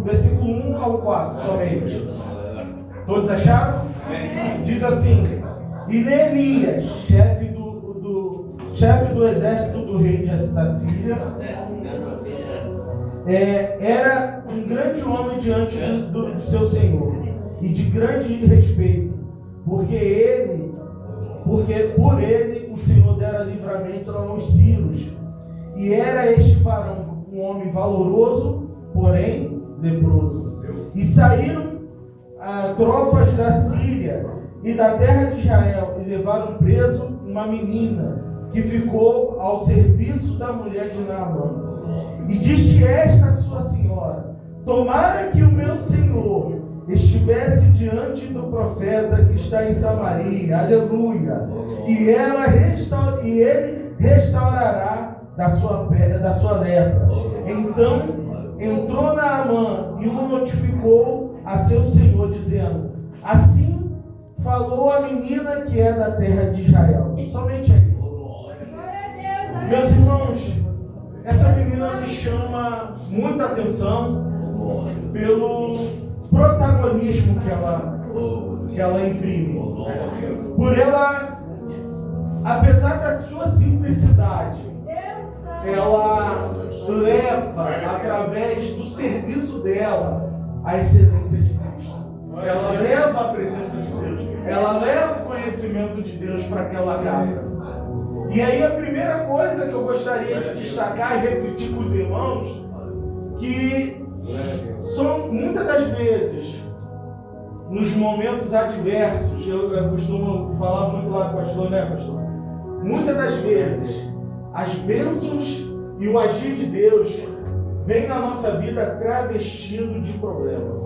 versículo 1 ao 4, somente. Todos acharam? Diz assim: e Neemias, chefe do exército do rei da Síria, era um grande homem diante do seu senhor, e de grande respeito, porque por ele o Senhor dera livramento aos sírios. E era este varão um homem valoroso, porém leproso. E saíram tropas da Síria e da terra de Israel e levaram preso uma menina que ficou ao serviço da mulher de Naamã. E disse esta sua senhora: tomara que o meu senhor estivesse diante do profeta que está em Samaria, aleluia, e ele restaurará da sua lepra. Então entrou Naamã e o notificou a seu senhor, dizendo: assim falou a menina que é da terra de Israel. Somente aí. Meus irmãos, essa menina me chama muita atenção pelo protagonismo que ela imprime. Por ela, apesar da sua simplicidade, ela leva, através do serviço dela, a excelência de Cristo. Ela leva a presença de Deus. Ela leva o conhecimento de Deus para aquela casa. E aí a primeira coisa que eu gostaria de destacar e refletir com os irmãos, que são muitas das vezes, nos momentos adversos, eu costumo falar muito lá com o pastor, né, pastor? Muitas das vezes, as bênçãos e o agir de Deus vem na nossa vida travestido de problema.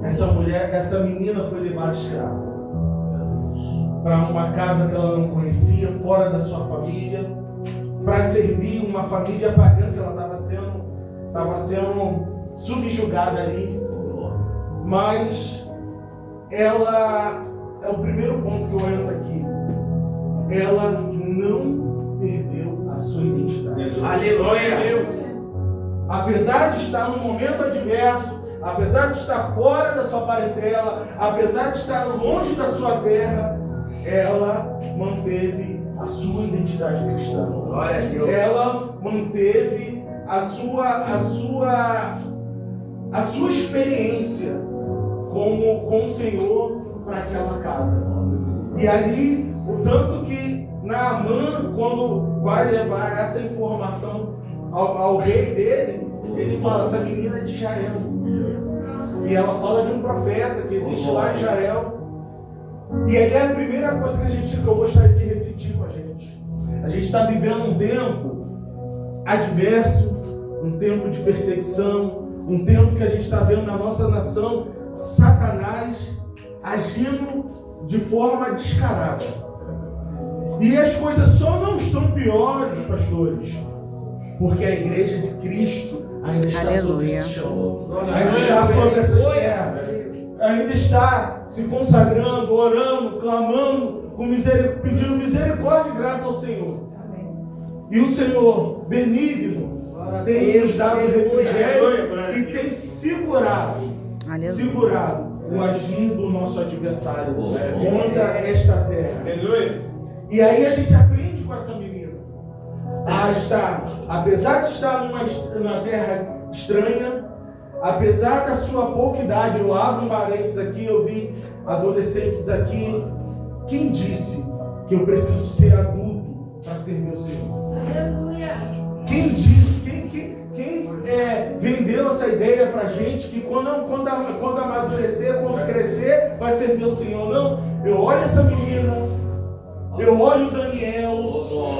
Essa menina foi levada escrava para uma casa que ela não conhecia, fora da sua família, para servir uma família pagã que ela estava sendo subjugada ali. Mas ela é o primeiro ponto que eu entro aqui. Ela não perdeu a sua identidade. Aleluia, Deus. Apesar de estar num momento adverso, apesar de estar fora da sua parentela, apesar de estar longe da sua terra, ela manteve a sua identidade cristã. Glória a Deus. Ela manteve a sua experiência com o Senhor para aquela casa. E ali, o tanto que Naamã, quando vai levar essa informação ao rei dele, ele fala: essa menina é de Israel. E ela fala de um profeta que existe lá em Israel. E aí é a primeira coisa que eu gostaria de refletir com a gente. A gente está vivendo um tempo adverso, um tempo de perseguição, um tempo que a gente está vendo na nossa nação Satanás agindo de forma descarada. E as coisas só não estão piores, pastores, porque a igreja de Cristo ainda está sob esse chão, ainda está sobre essa terra, ainda está se consagrando, orando, clamando, pedindo misericórdia e graça ao Senhor. E o Senhor, benigno, tem nos dado refrigério e tem segurado o agir do nosso adversário contra esta terra. E aí a gente aprende com essa menina a estar, apesar de estar numa terra estranha, apesar da sua pouca idade, eu abro um parênteses aqui, eu vi adolescentes aqui. Quem disse que eu preciso ser adulto para ser meu Senhor? Aleluia. Quem disse? Quem vendeu essa ideia pra gente que quando amadurecer, quando crescer, vai ser meu Senhor? Não. Eu olho essa menina, eu olho o Daniel,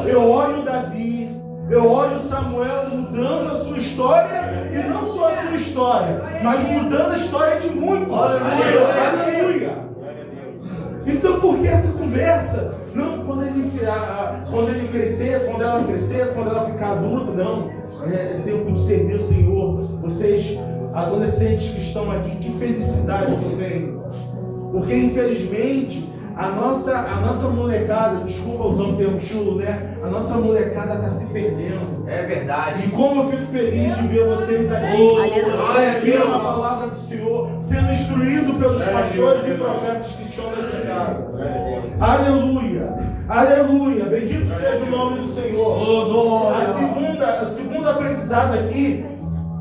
eu olho o Davi, eu olho o Samuel mudando a sua história, e não só a sua história, mas mudando a história de muitos. Aleluia. Então por que essa conversa? Não, quando ele crescer, quando ela crescer, quando ela ficar adulta, não. É tempo de servir o Senhor. Vocês, adolescentes que estão aqui, que felicidade que eu tenho. Porque infelizmente a nossa molecada, desculpa usar um termo chulo, né? A nossa molecada está se perdendo. É verdade. E como eu fico feliz de ver vocês aqui. ouvindo a palavra do Senhor, sendo instruído pelos pastores e profetas que estão nessa casa. Aleluia, aleluia, bendito seja o nome do Senhor. A segunda aprendizado aqui,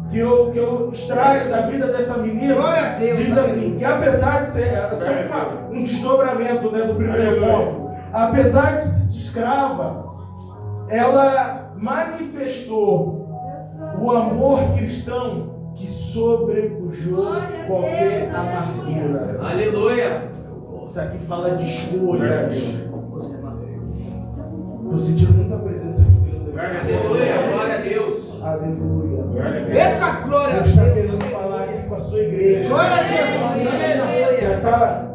que eu extraio da vida dessa menina, diz assim, que apesar de ser um desdobramento, né, do primeiro ponto, apesar de ser escrava, ela manifestou o amor cristão que sobrepujou qualquer amargura. Aleluia. Isso aqui fala de escolhas. Estou sentindo muita presença de Deus aqui. Aleluia, glória a Deus. Aleluia. Eita, glória a Deus está Deus. querendo falar aqui com a sua igreja. Glória a Deus.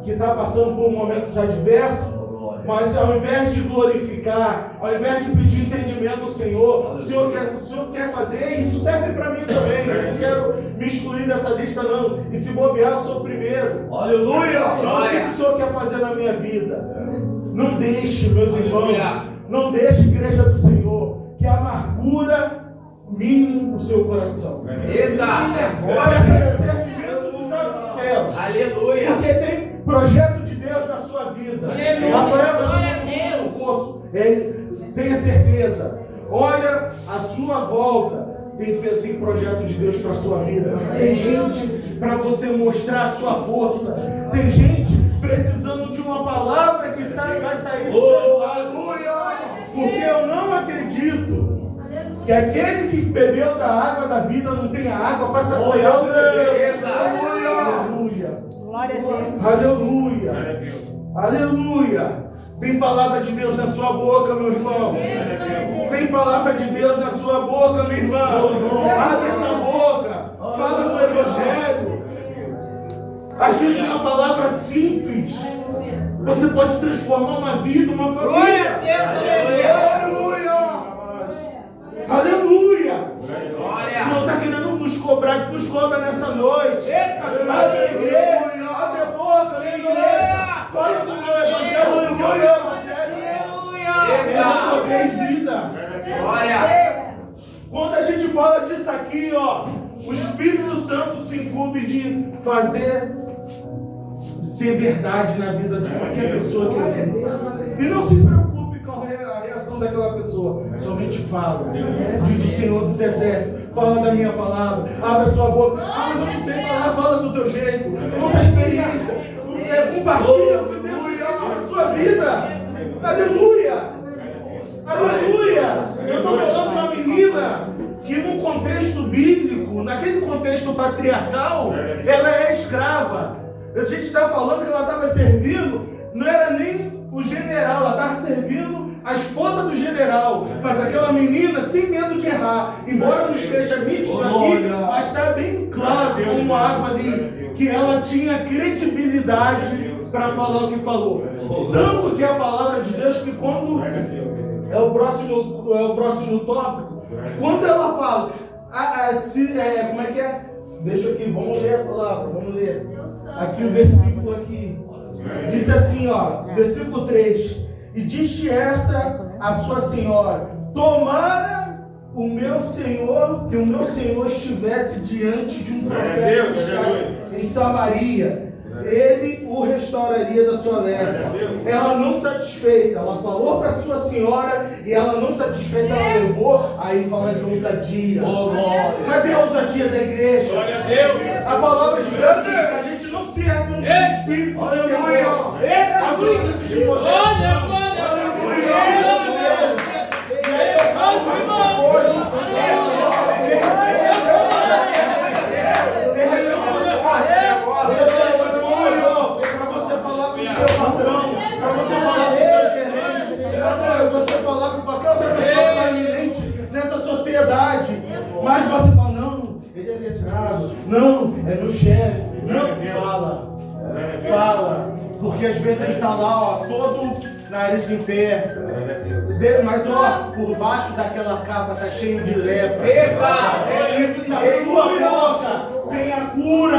Que está passando por momentos adversos, mas ao invés de glorificar, ao invés de pedir entendimento ao Senhor, o Senhor quer fazer, isso serve para mim também. Eu não quero me excluir dessa lista, não. E se bobear, eu sou o primeiro. Aleluia. Senhor, o que o Senhor quer fazer na minha vida? Não deixe, meus irmãos, não deixe, igreja do Senhor, que a amargura mine o seu coração. Eita, Olha, esse é o sentimento dos céus. aleluia. Porque tem projeto de Deus na sua vida. Rafael, mas eu não estou no poço. Tenha certeza. Olha a sua volta. Tem projeto de Deus para a sua vida. Tem gente para você mostrar a sua força. Tem gente precisando de uma palavra que vai sair do seu lado. Porque eu não acredito que aquele que bebeu da água da vida não tenha água para saciar o seu Deus. Aleluia. Glória a Deus. Aleluia. Aleluia. Tem palavra de Deus na sua boca, meu irmão. Tem palavra de Deus na sua boca, meu irmão. Abre essa boca. Fala do Evangelho. Às vezes uma palavra simples, você pode transformar uma vida, uma família. Glória a Deus. Aleluia. Aleluia. Glória. O Senhor está querendo nos cobrar, que nos cobra nessa noite. Abre a igreja, abre a boca, minha igreja. Fala do meu Evangelho, do meu Evangelho. Ela produz vida. Glória. Quando a gente fala disso aqui, ó, o Espírito Santo se incumbe de fazer ser verdade na vida de qualquer pessoa que ouve. E não se preocupe com a reação daquela pessoa. Somente fala. Diz o Senhor dos Exércitos. Fala da minha palavra. Abre a sua boca. Ah, mas eu não sei falar. Fala do teu jeito. Conta a experiência. Compartilha o que Deus fez na sua vida. Aleluia. Aleluia. Eu estou falando de uma menina que no contexto bíblico, naquele contexto patriarcal, ela é escrava. A gente está falando que ela estava servindo, não era nem o general, ela estava servindo a esposa do general. Mas aquela menina, sem medo de errar, embora não esteja nítido aqui, mas está bem claro, como água ali, que ela tinha credibilidade para falar o que falou. Tanto que a palavra de Deus, que quando é o próximo tópico, quando ela fala, como é que é? Deixa aqui, vamos ler a palavra, vamos ler. Aqui o versículo aqui. Diz assim, ó, versículo 3. E disse esta a sua senhora: tomara o meu senhor, que o meu senhor estivesse diante de um profeta em Samaria. Ele o restauraria da sua lepra. Ela não satisfeita, ela falou para sua senhora e ela não satisfeita, ela levou. Aí fala de ousadia. Cadê a ousadia da igreja? Glória a Deus. A palavra de Deus diz que a gente não se ergue no espírito de terror, mas o espírito de moderação. E aí eu falo mais uma para você falar com o seu gerente, para você falar com qualquer outra pessoa proeminente nessa sociedade. Mas você fala, não, ele é letrado, não, é meu chefe, não, fala, porque às vezes a gente está lá, ó, todo nariz em pé, mas ó, por baixo daquela capa tá cheio de lepra. Na sua boca tem a cura,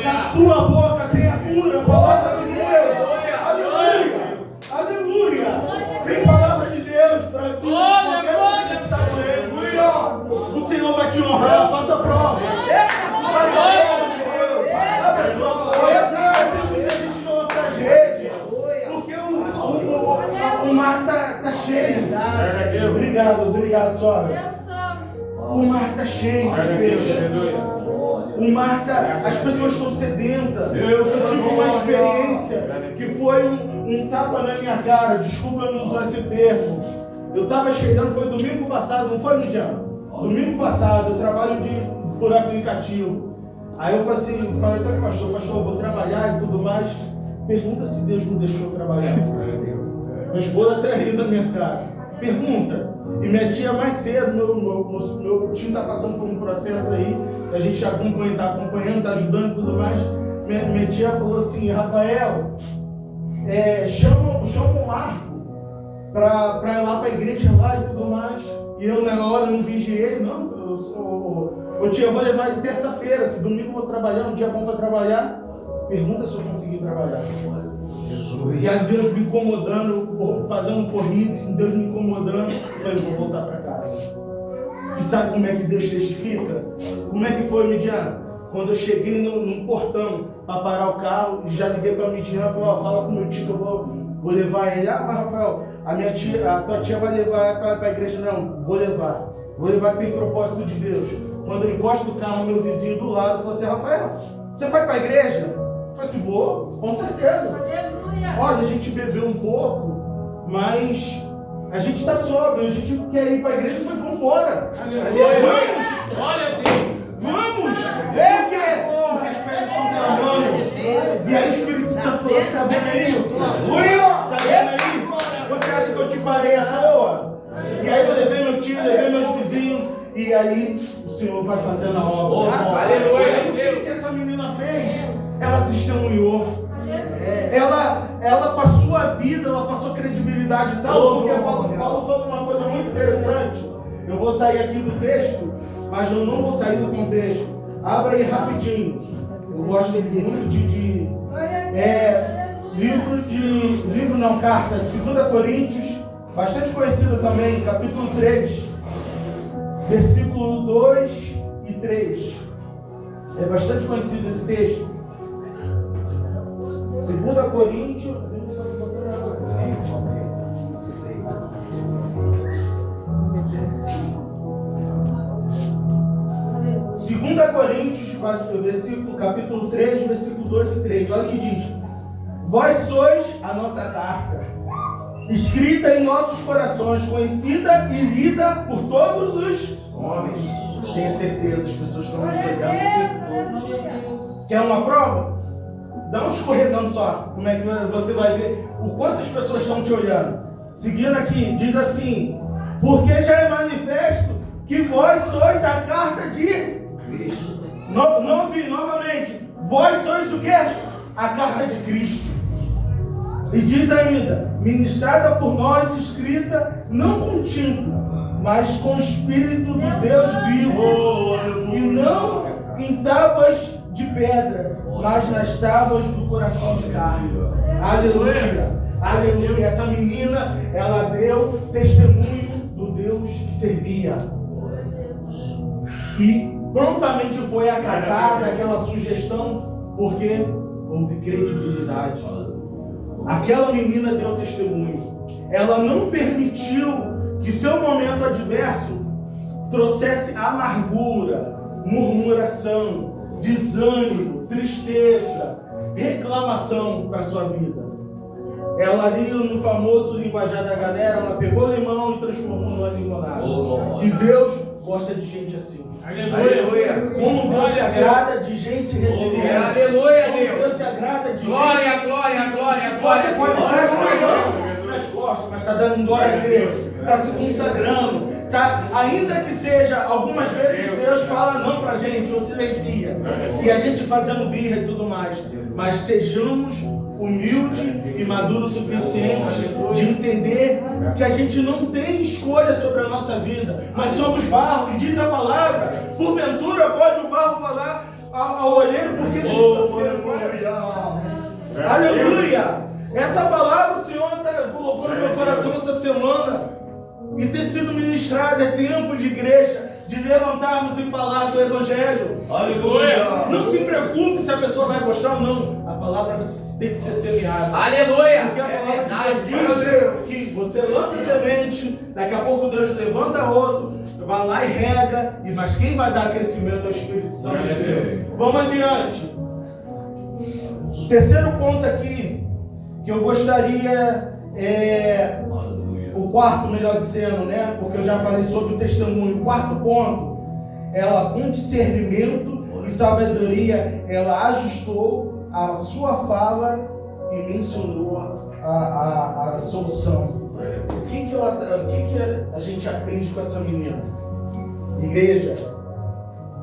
na sua boca tem a cura, a palavra de Deus. Aleluia! Tem palavra de Deus para qualquer um que está com ele. O Senhor vai te honrar, faça prova. Faça prova. Obrigado, sogra. Eu sou. O mar está cheio de peixe. O mar está. As pessoas estão sedentas. Eu tive uma experiência que foi um tapa na minha cara. Desculpa eu não usar esse termo. Eu estava chegando, foi domingo passado, não foi, Midian? Domingo passado, eu trabalho por aplicativo. Aí eu falei até com o pastor, eu vou trabalhar e tudo mais. Pergunta se Deus me deixou trabalhar. Minha esposa até riu da minha cara. Pergunta. E minha tia mais cedo, meu time está passando por um processo aí, a gente está acompanhando, está ajudando e tudo mais. Minha tia falou assim, Rafael, chama o Marco para ir lá para a igreja lá e tudo mais. E eu na hora não vigiei ele, não. Tia, eu vou levar ele terça-feira, que domingo eu vou trabalhar, um dia bom para trabalhar. Pergunta se eu consegui trabalhar. E aí Deus me incomodando, fazendo um corrido, Deus me incomodando, eu falei, vou voltar para casa. E sabe como é que Deus testifica? Como é que foi, Midian? Quando eu cheguei no portão para parar o carro, já liguei para a Midian e falei, fala com o meu tio que eu vou levar ele. Mas Rafael, a tua tia vai levar para a igreja? Não, vou levar. Vou levar, tem propósito de Deus. Quando eu encosto o carro, meu vizinho do lado falou assim, Rafael, você vai para a igreja? Eu falei assim, vou, com certeza. Aleluia. Olha, a gente bebeu um pouco, mas a gente está sóbrio, a gente quer ir para a igreja. Eu falei, vamos embora. Vamos! Glória a Deus. Vamos! Porque as pedras estão clamando. E aí o Espírito Santo falou assim, tá vendo aí? Tá vendo aí? Você acha que eu te parei à toa? E aí eu levei meu tio, levei meus vizinhos, e aí o Senhor vai fazendo a obra. Aleluia. O que essa menina fez? Ela testemunhou. Ela com a sua vida, ela passou credibilidade e tal, porque Paulo falou uma coisa muito interessante. Eu vou sair aqui do texto, mas eu não vou sair do contexto. Abra aí rapidinho. Eu gosto muito carta de 2 Coríntios, bastante conhecida também, capítulo 3, versículo 2 e 3. É bastante conhecido esse texto. 2 Coríntios. 2 Coríntios, capítulo 3, versículo 2 e 3. Olha o que diz. Vós sois a nossa carta, escrita em nossos corações, conhecida e lida por todos os homens. Tenha certeza, as pessoas estão nos olhando. Quer uma prova? Dá um escorregão só. Como é que você vai ver o quanto as pessoas estão te olhando? Seguindo aqui, diz assim: porque já é manifesto que vós sois a carta de Cristo. Não vi novamente. Vós sois o quê? A carta de Cristo. E diz ainda: ministrada por nós, escrita não com tinta, mas com o Espírito do Deus vivo, e não em tábuas de pedra, mas nas tábuas do coração de carne. Aleluia! Aleluia! Essa menina, ela deu testemunho do Deus que servia. E prontamente foi acatada aquela sugestão, porque houve credibilidade. Aquela menina deu testemunho. Ela não permitiu que seu momento adverso trouxesse amargura, murmuração, desânimo, tristeza, reclamação para sua vida. Ela ali no famoso linguajar da galera, ela pegou limão e transformou numa limonada. E Deus gosta de gente assim. Aleluia. Como Deus se agrada de gente resiliente. Aleluia, Como Deus. Deus se agrada de gente. Glória, glória, glória, glória. Pode estar chorando nas costas, mas está dando glória a Deus. Está se consagrando. Tá, ainda que seja, algumas vezes Deus fala não pra gente, ou silencia. E a gente fazendo birra e tudo mais. Mas sejamos humilde e maduro o suficiente de entender que a gente não tem escolha sobre a nossa vida, mas somos barro, e diz a palavra: porventura pode o barro falar ao olheiro porque ele aleluia! Essa palavra o Senhor colocou no meu coração essa semana e tem sido ministrada. É tempo de igreja de levantarmos e falar do Evangelho. Aleluia! Não se preocupe preocupe se a pessoa vai gostar ou não. A palavra tem que ser semeada. Aleluia. Porque a É palavra de verdade. Deus diz que você lança semente, daqui a pouco Deus levanta outro, vai lá e rega, mas quem vai dar crescimento é o Espírito Santo de Deus. Vamos adiante. O terceiro ponto aqui, que eu gostaria, o quarto, melhor dizendo, né? Porque eu já falei sobre o testemunho. O quarto ponto, ela com discernimento e sabedoria, ela ajustou a sua fala e mencionou a solução. O que a gente aprende com essa menina? Igreja,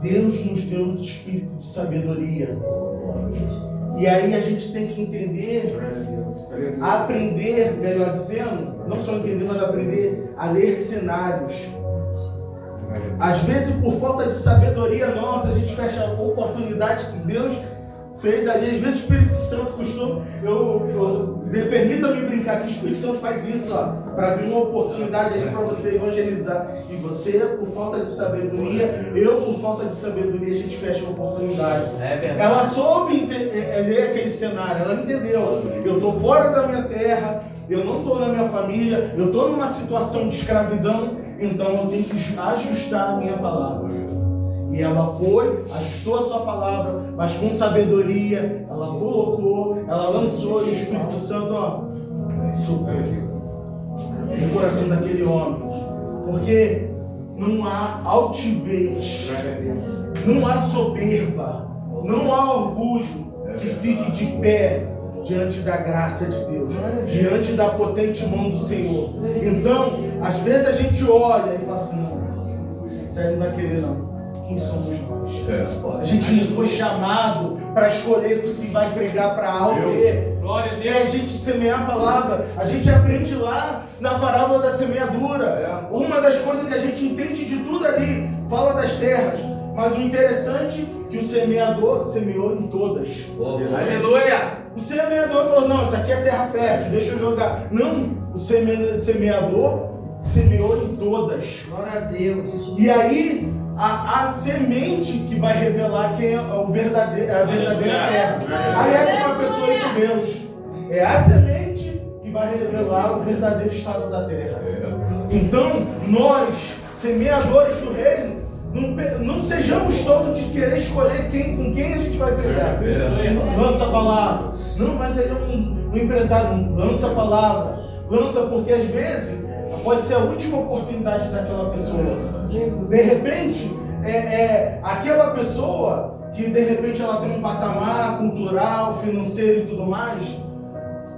Deus nos deu o espírito de sabedoria. E aí a gente tem que entender, aprender, melhor dizendo, não só entender, mas aprender a ler cenários. Às vezes, por falta de sabedoria nossa, a gente fecha a oportunidade que Deus fez ali. Às vezes o Espírito Santo costuma, permita-me brincar que o Espírito Santo faz isso, para abrir uma oportunidade ali para você evangelizar. E você, por falta de sabedoria, eu, por falta de sabedoria, a gente fecha a oportunidade. É verdade. Ela soube ler aquele cenário, ela entendeu. Eu estou fora da minha terra, eu não estou na minha família, eu estou numa situação de escravidão, então eu tenho que ajustar a minha palavra. E ela foi, ajustou a sua palavra, mas com sabedoria, ela colocou, ela lançou, e o Espírito Santo, subiu no coração daquele homem. Porque não há altivez, não há soberba, não há orgulho que fique de pé diante da graça de Deus, diante da potente mão do Senhor. Então, às vezes a gente olha e fala assim, não, isso aí não vai querer não. Quem somos nós? A gente não foi chamado para escolher se vai pregar para A ou B. Glória a Deus. É a gente semear a palavra. A gente aprende lá na parábola da semeadura. Uma das coisas que a gente entende de tudo ali, fala das terras. Mas o interessante é que o semeador semeou em todas. Aleluia. O semeador falou, não, isso aqui é terra fértil, deixa eu jogar. Não, o semeador semeou em todas. Glória a Deus. E aí, a semente que vai revelar quem é a verdadeira terra. Aí é uma pessoa aí com Deus. É a semente que vai revelar o verdadeiro estado da terra. Então, nós, semeadores do reino, não sejamos todos de querer escolher com quem a gente vai pregar. Lança a palavra. Não, mas ele é um empresário. Não, lança a palavra. Lança porque às vezes pode ser a última oportunidade daquela pessoa. De repente, aquela pessoa que de repente ela tem um patamar cultural, financeiro e tudo mais,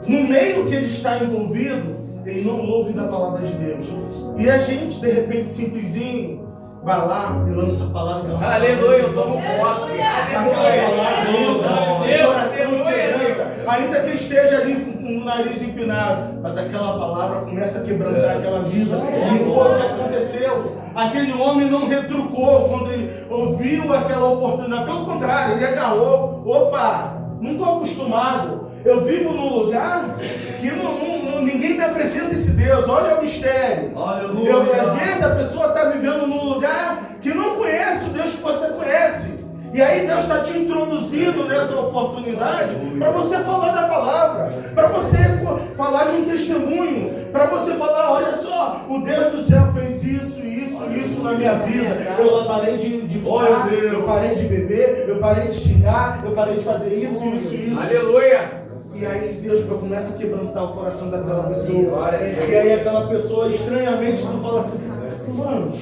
no meio que ele está envolvido, ele não ouve da palavra de Deus. E a gente, de repente, simplesinho, vai lá e lança a palavra. Aleluia, eu tomo posse. Ainda que esteja ali com o nariz empinado, mas aquela palavra começa a quebrantar aquela vida. E foi o que aconteceu. Aquele homem não retrucou quando ele ouviu aquela oportunidade. Pelo contrário, ele agarrou. Opa, não estou acostumado. Eu vivo num lugar que ninguém me apresenta esse Deus. Olha o mistério. Às vezes a pessoa está vivendo num lugar que não conhece o Deus que você conhece. E aí Deus está te introduzindo nessa oportunidade para você falar da palavra, para você falar de um testemunho, para você falar, olha só, o Deus do céu fez isso na minha vida. Eu parei de fumar, eu parei de beber, eu parei de xingar, eu parei de fazer isso. Aleluia. E aí Deus começa a quebrantar o coração daquela pessoa. E aí aquela pessoa, estranhamente, tu fala assim, mano,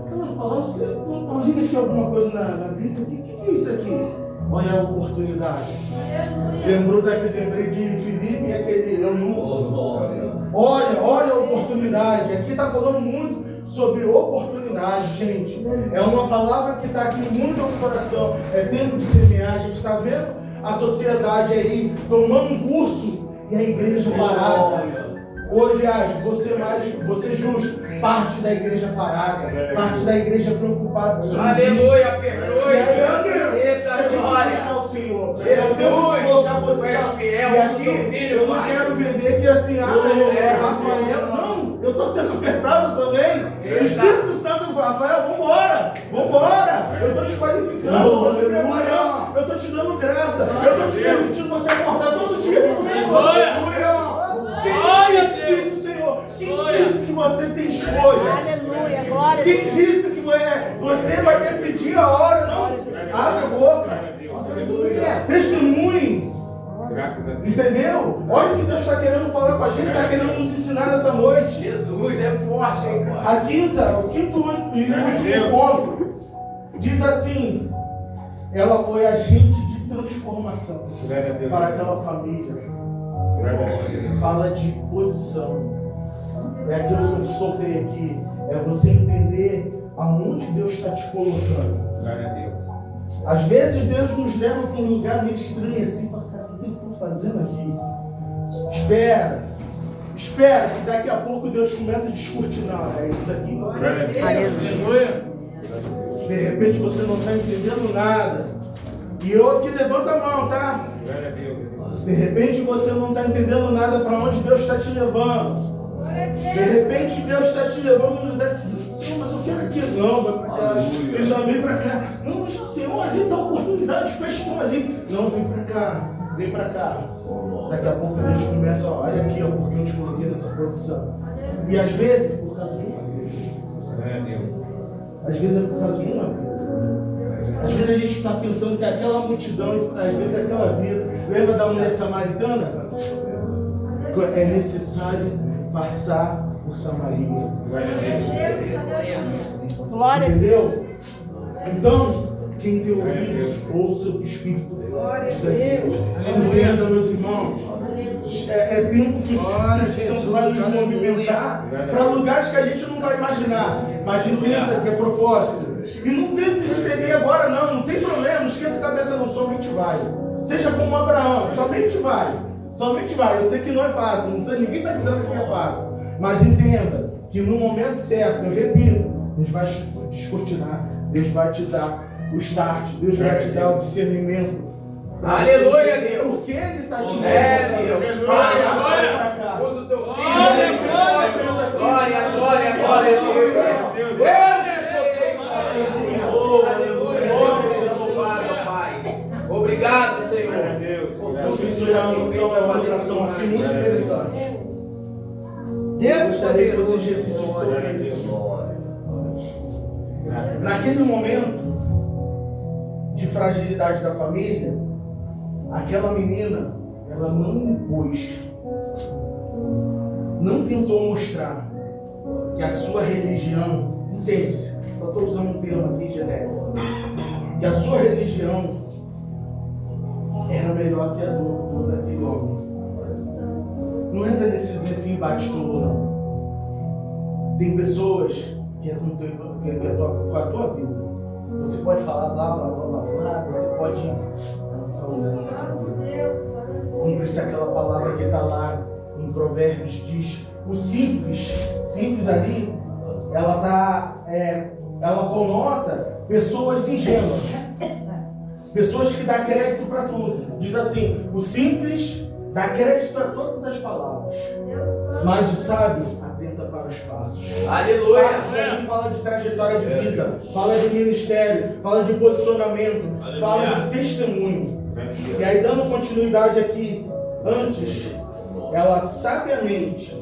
aquela palavra, não diga aqui alguma coisa na Bíblia, o que é isso aqui? Olha a oportunidade. Lembrei de Filipe e aquele eunuco. Olha a oportunidade. Aqui está falando muito sobre oportunidade, gente. É uma palavra que está aqui muito no coração. É tempo de semear. A gente está vendo a sociedade aí tomando um curso e a igreja parada. Hoje, você justo, parte da igreja parada, parte da igreja preocupada com o Aleluia, perdoe. e aí, Eita, glória. o Senhor. Jesus, Tu és fiel, e aqui, teu filho, eu não Pai. quero vender que assim, Rafael, não, eu estou sendo apertado também. O Espírito Santo, Rafael, vambora, eu estou te qualificando, eu estou te preparando, eu eu estou te dando graça. Eu estou te permitindo você acordar todo dia para você falar. Quem disse o Senhor? Quem disse que você tem escolha? Aleluia, glória. Quem disse que você vai decidir a hora? Não. Abre a boca. Testemunhe. Graças a Deus. Entendeu? Olha o que Deus está querendo falar com a gente, está querendo nos ensinar nessa noite. Jesus é forte, hein, pai? O quinto e último ponto diz assim: ela foi agente de transformação para aquela família. Fala de posição. É aquilo que eu soltei aqui. É você entender aonde Deus está te colocando. Glória a Deus. Às vezes Deus nos leva para um lugar meio estranho assim, fala, cara, o que eu estou fazendo aqui? Espera, que daqui a pouco Deus começa a descortinar. É isso aqui. Glória a Deus. Aleluia. De repente você não está entendendo nada. E eu aqui levanto a mão, tá? Glória a Deus. De repente você não está entendendo nada para onde Deus está te levando. De repente Deus está te levando no lugar de Senhor, mas eu quero aqui. Não, vai para cá. Eles já vem para cá. Não, mas Senhor, ali está a oportunidade, os peixes estão ali. Não, vem para cá. Vem para cá. Daqui a pouco Deus começa, olha aqui, ó, porque eu te coloquei nessa posição. E às vezes, por causa de uma vida. Glória a Deus. Às vezes é por causa de uma vida. Às vezes a gente está pensando que aquela multidão, às vezes é aquela vida. Lembra da mulher samaritana? É necessário passar por Samaria. Glória a Deus. Glória. Entendeu? Então, quem tem ouvidos, ouça o Espírito de Deus. Entenda, meus irmãos. É tempo que o Espírito Santo vai nos movimentar para lugares que a gente não vai imaginar. Mas entenda que é propósito. E não tenta entender agora, não tem problema, não esquenta a cabeça, não, somente vai. Seja como Abraão, somente vai. Somente vai. Eu sei que não é fácil, ninguém está dizendo que é fácil. Mas entenda que no momento certo, eu repito, Deus vai descortinar, Deus vai te dar o start, Deus vai te dar o discernimento. Aleluia, Deus. Porque Ele está te dando. É, Deus. Glória. Usa o teu filho. Glória, glória, glória a Deus. Aleluia. Louvado, Pai. Obrigado, Senhor. Eu fiz uma oração aqui muito interessante. Eu gostaria que vocês refletissem sobre isso. Naquele momento de fragilidade da família, aquela menina, ela não impôs, não tentou mostrar que a sua religião, entende-se, só estou usando um termo aqui genérico, que a sua religião era melhor que a daquele homem. Não entra nesse embate todo, não. Tem pessoas que é com a tua vida. Você pode falar blá blá blá blá blá, você pode. Ela fica olhando. Cumpre-se aquela palavra que está lá em Provérbios, diz: o simples ali, ela conota pessoas ingênuas, pessoas que dão crédito para tudo. Diz assim: o simples dá crédito a todas as palavras, mas o sábio atenta para os passos. Aleluia. Passos, fala de trajetória de vida, fala de ministério, fala de posicionamento, fala de testemunho. E aí, dando continuidade aqui, antes, ela sabiamente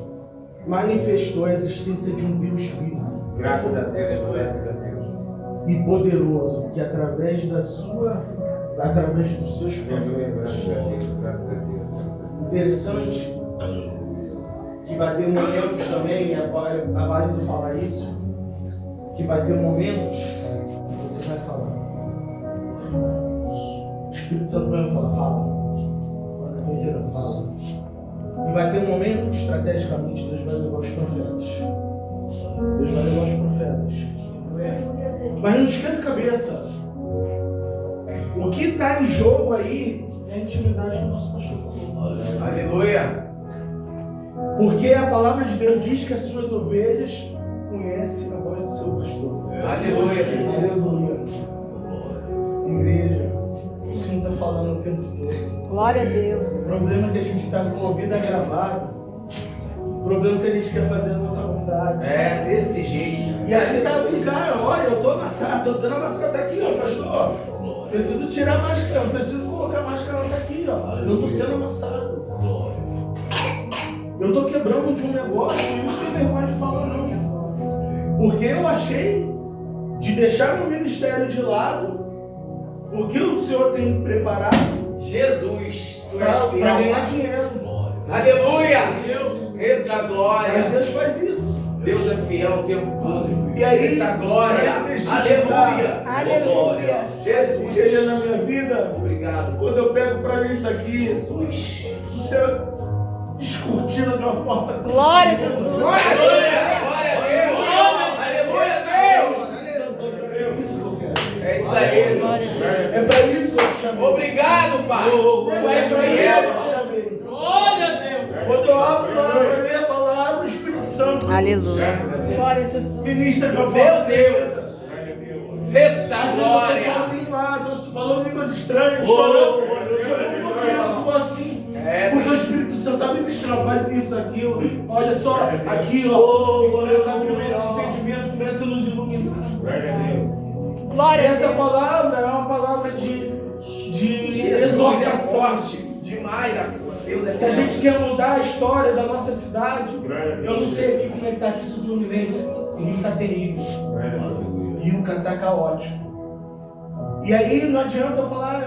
manifestou a existência de um Deus vivo. Graças a Deus, graças a Deus. E poderoso, que através dos seus profetas. Graças a Deus. Interessante que vai ter momentos também, é válido falar isso, que vai ter momentos que você vai falar. O Espírito Santo vai falar, fala. E vai ter um momento que estrategicamente Deus vai levar os profetas. Deus vai levar os profetas. Mas não esquenta a cabeça. O que está em jogo aí é a intimidade do nosso pastor. Aleluia. Porque a palavra de Deus diz que as suas ovelhas conhecem a voz do seu pastor. Aleluia. Aleluia. Igreja, o Senhor está falando o tempo todo. Glória a Deus. O problema é que a gente está com o ouvido gravado. O problema é que a gente quer fazer a nossa vontade. É, desse jeito. E aqui está um cara, olha, eu estou amassado, estou sendo amassado até aqui, ó, pastor. Preciso tirar a máscara, eu preciso colocar a máscara, ela tá aqui, ó. Eu tô sendo amassado. Eu tô quebrando de um negócio e não tenho vergonha de falar, não. Porque eu achei de deixar meu ministério de lado, o que o Senhor tem preparado, Jesus, tu és para fiel. ganhar dinheiro. Aleluia! Deus. Eita Mas glória! Deus faz isso. Deus é fiel o tempo todo. E aí, Eita glória! Aleluia! Aleluia. Jesus! Igreja na minha vida, Obrigado. quando eu pego para ler isso aqui, o céu descortina de uma forma. Glória a Jesus. Glória a Deus! Aleluia, Deus! É isso que eu quero. É isso aí. É para isso que eu te chamei. Obrigado, Pai. Tu és É para isso que eu fiel. te chamei. Glória a Deus. Quando eu abro lá para ler a palavra, o Espírito Santo Aleluia. Glória a Jesus. ministra de uma Meu forma. Deus! Eita Às vezes eu glória! tô sozinho lá, tô falando línguas estranhas, chorando, porque eu sou assim. Porque o Espírito Santo está ministrando, faz isso, aquilo. Olha só, aqui, ó. Começa a abrir esse entendimento, começa a nos iluminar. Glória a Essa Deus. palavra é uma palavra de Jesus é exortação. forte demais. Deus é Se a fiel. gente quer mudar a história da nossa cidade, eu não sei aqui como é que tá aqui no Fluminense. O Rio tá terrível. O Rio tá caótico. E aí não adianta eu falar,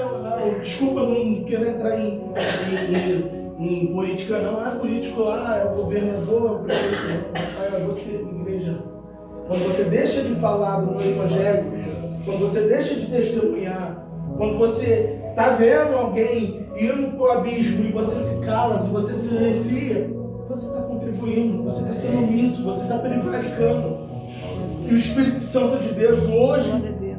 desculpa, não quero entrar em política não. É político lá, é o governador, é o prefeito. É você, igreja. Quando você deixa de falar do evangelho, quando você deixa de testemunhar, quando você está vendo alguém indo para o abismo e você se cala, se você silencia, você está contribuindo, você está sendo omisso, você está prevaricando. E o Espírito Santo de Deus hoje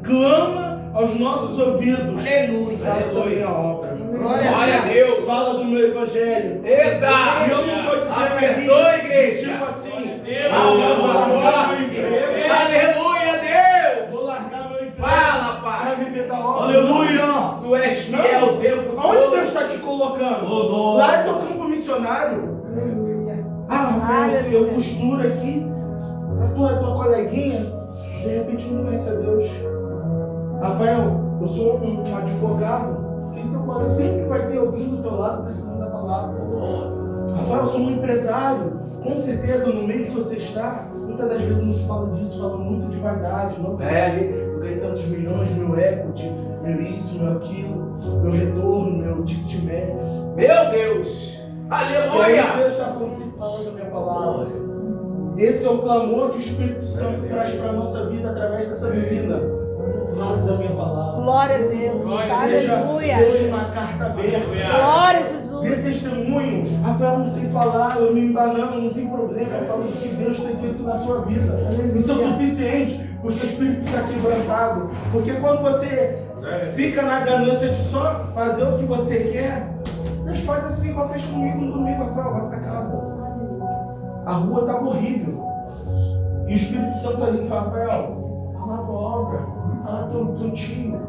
clama aos nossos ouvidos. Aleluia. Faça a minha obra. Glória a Deus! Fala do meu evangelho. Eita! E eu não estou dizendo Apertou, aqui, igreja! tipo assim, Deus. eu vou largar meu emprego, Aleluia, Deus! vou largar meu emprego Fala, para Pai! viver da obra. Aleluia! Tu és fiel o tempo Onde todo. Deus está te colocando? Oh, Lá é teu campo missionário. Ah, Rafael, eu costuro aqui. A tua coleguinha, de repente não conhece a Deus. Rafael, eu sou um advogado. Que teu colega sempre vai ter alguém do teu lado precisando da palavra. Rafael, eu sou um empresário. Com certeza, no meio que você está, muitas das vezes não se fala disso, fala muito de vaidade. Não, eu ganhei tantos milhões, meu equity, meu isso, meu aquilo, meu retorno, meu ticket médio. Meu Deus! E aí Aleluia! Deus está falando assim, falando da minha palavra. Esse é o clamor que o Espírito Santo traz para a nossa vida através dessa menina. Fala da minha palavra. Glória a Deus. Seja Aleluia. uma carta aberta. Glória a Jesus. Dê testemunho. Rafael, não sei falar, eu me embanando, não tem problema. Eu falo do que Deus tem feito na sua vida. Isso é o suficiente, porque o Espírito está quebrantado. Porque quando você fica na ganância de só fazer o que você quer, Deus faz assim, igual fez comigo no domingo. Rafael, vai para casa. A rua estava horrível. E o Espírito Santo ali fala, Rafael, olha lá a tua obra, olha lá teu tio.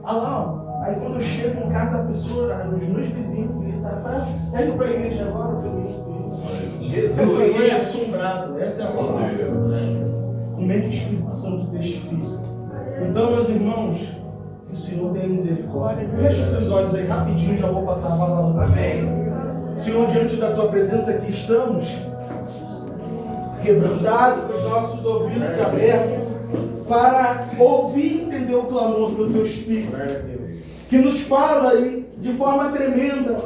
Olha lá, ó. Aí quando eu chego em casa da pessoa, os meus vizinhos gritam, Rafael, tá indo para a igreja agora? Eu falei, Jesus! eu fiquei assombrado, essa é a palavra. Como é que o Espírito Santo testifica? Então, meus irmãos, que o Senhor tenha misericórdia. Fecha os teus olhos aí rapidinho, já vou passar a palavra. Amém. Senhor, diante da tua presença aqui estamos, quebrantados, com os nossos ouvidos abertos, para ouvir e entender o clamor do teu Espírito, que nos fala aí de forma tremenda,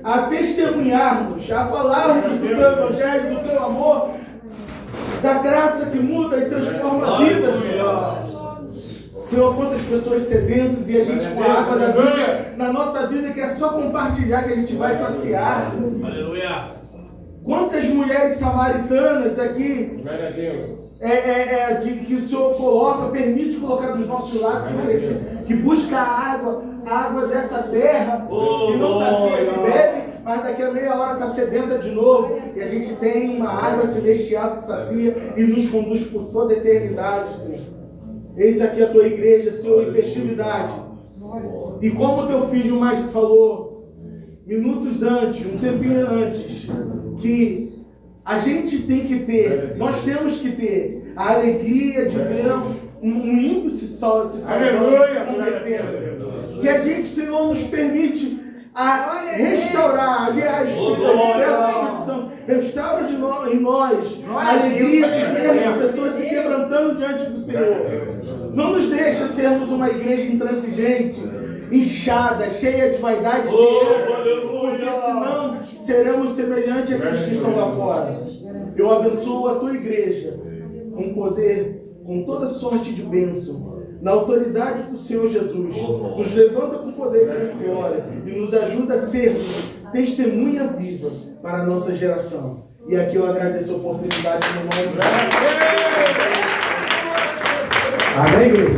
a testemunharmos, a falarmos do teu evangelho, do teu amor, da graça que muda e transforma vidas, Senhor. Senhor, quantas pessoas sedentas e a gente com a água da vida na nossa vida que é só compartilhar que a gente vai saciar. Aleluia! Quantas mulheres samaritanas aqui Glória a Deus! que o Senhor coloca, permite colocar dos nossos lados, que busca a água dessa terra, que não sacia, que bebe, mas daqui a meia hora está sedenta de novo, e a gente tem uma água celestial que sacia e nos conduz por toda a eternidade, Senhor. Eis aqui a tua igreja, Senhor, em festividade. E como o teu filho mais falou, minutos antes, um tempinho antes, que a gente tem que ter, nós temos que ter a alegria de ver um ímpio se salvando, se convertendo. Que a gente, Senhor, nos permite a restaurar, aliás, restaura em nós a alegria de ver as pessoas se quebrantando diante do Senhor. Não nos deixa sermos uma igreja intransigente, inchada, cheia de vaidade, porque senão seremos semelhantes àqueles que estão lá fora. Eu abençoo a tua igreja com poder, com toda sorte de bênção, na autoridade do Senhor Jesus. Nos levanta com poder e grande glória e nos ajuda a sermos testemunha viva para a nossa geração. E aqui eu agradeço a oportunidade no nome de Jesus. Amém, igreja.